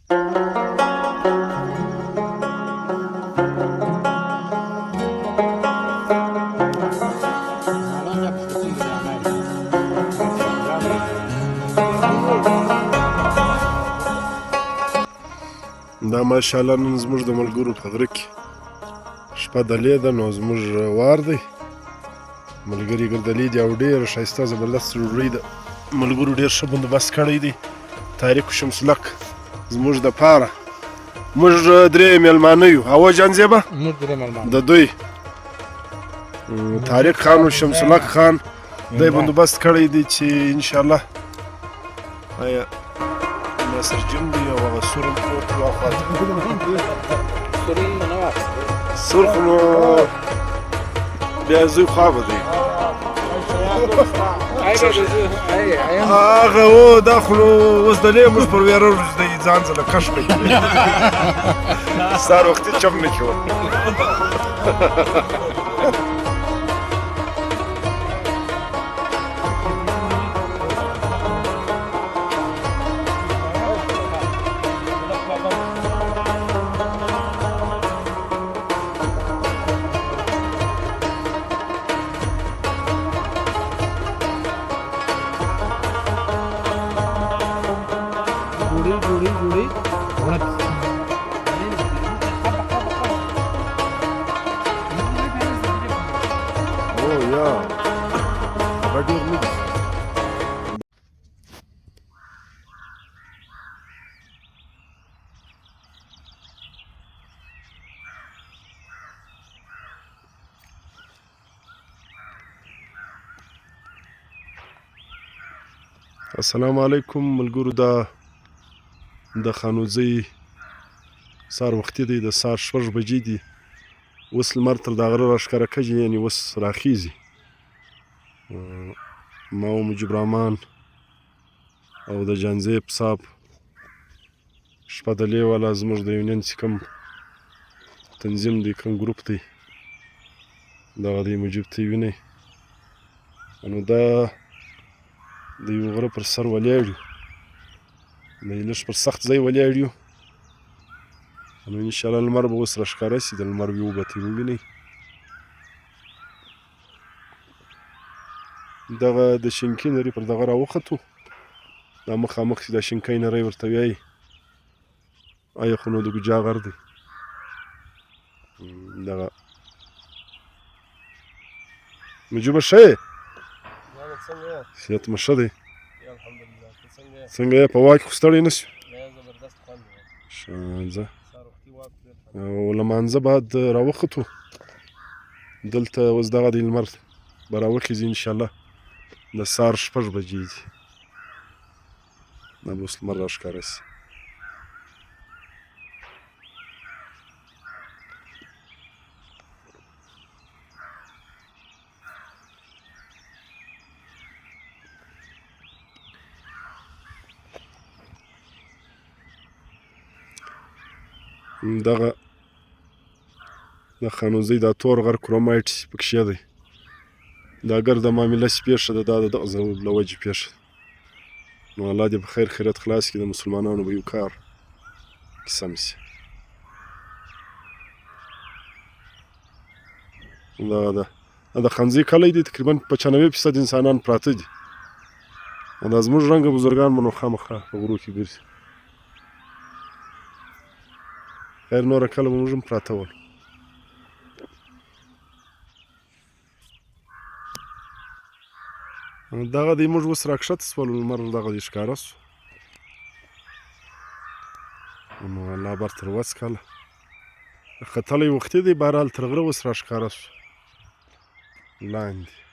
دا ماشاءالله نن زموږ د ملګرو په غره کې شپه دلې ده، نو زموږ وار دی. ملګري ګردلي دي او ډېره ښایسته زبردست ډوډۍ ده. ملګرو ډېر ښه بندوبست کړی دی. طارق شمسلک زموږ دپاره. موږ درې مېلمانه یو. هوا جان زیبه د دوی طارق خان او شمسلک خان دی بندوبست کړی دی چې انشاءالله آیا ناصرجن دی او هغه سور هم پروت و اخواته. سور خو نو بیا زوی خوا به دی. هغه و دا خو نو اوس دلې موږ پر ویره دی ځان ځله کش کوي. سهار وختي چم نه کوي. السلام علیکم ملګرو. دا د خانوزۍ سهار وختي دی، د سهار 6 بجې دي. اوس لمر تر دا غره راښکاره کېږي، یعنې اوس راخیږي. ما او مجیب رحمان او د جانزیب صاحب شپه دلې والا زموږ د یونین چې کوم تنظیم دی، کوم ګروپ دی، دغه دی مجیب ته وینئ. نو دا د یو غره پر سر ولاړ یو، د لږ پر سخت ځای ولاړ یو. نو انشاءالله لمر به اوس راښکاره شي، د لمر ویو به ترې ووینئ. دغه د شینکۍ نري پر دغه راوختو، دا مخامخ چې دا شینکۍ نری ورته وایي، آیا خو نو د ګوجا غر دی. دغه مجیبه ښه یې؟ صحت مو ښه دی؟ څنګه یې په واک خو ستړی نه شو؟ ښه ځه. او لمانځه بعد راوختو، دلته اوس دغه دی لمر به راوخیږي انشاءالله. د سهار 6 بجې دي، دا به اوس لمر راښکاره شي. دغه د خانوزۍ دا تور غر کرومایټ پکښې دی. دا ګر د معامله چې پېښه ده، دا د دغه له وجې پېښه ده. نو الله دې په خیر خیریت خلاص کړي. د مسلمانانو به یو کار سم شي. دغه ده د خانزۍ کلی دی، تقریبا 95% انسانان پراته دي. دا زموږ رنګه بزرګان به نو خامخا په غرو کې ګرځي. خیر نوره کله به موږ هم پراته ول. دغه دی موږ اوس راکښته شولو، لمر دغه دی ښکاره شو. نو الله بر تر وڅکله. ختلی وختي دی، بهرحال تر غره اوس راښکاره شو لاندې.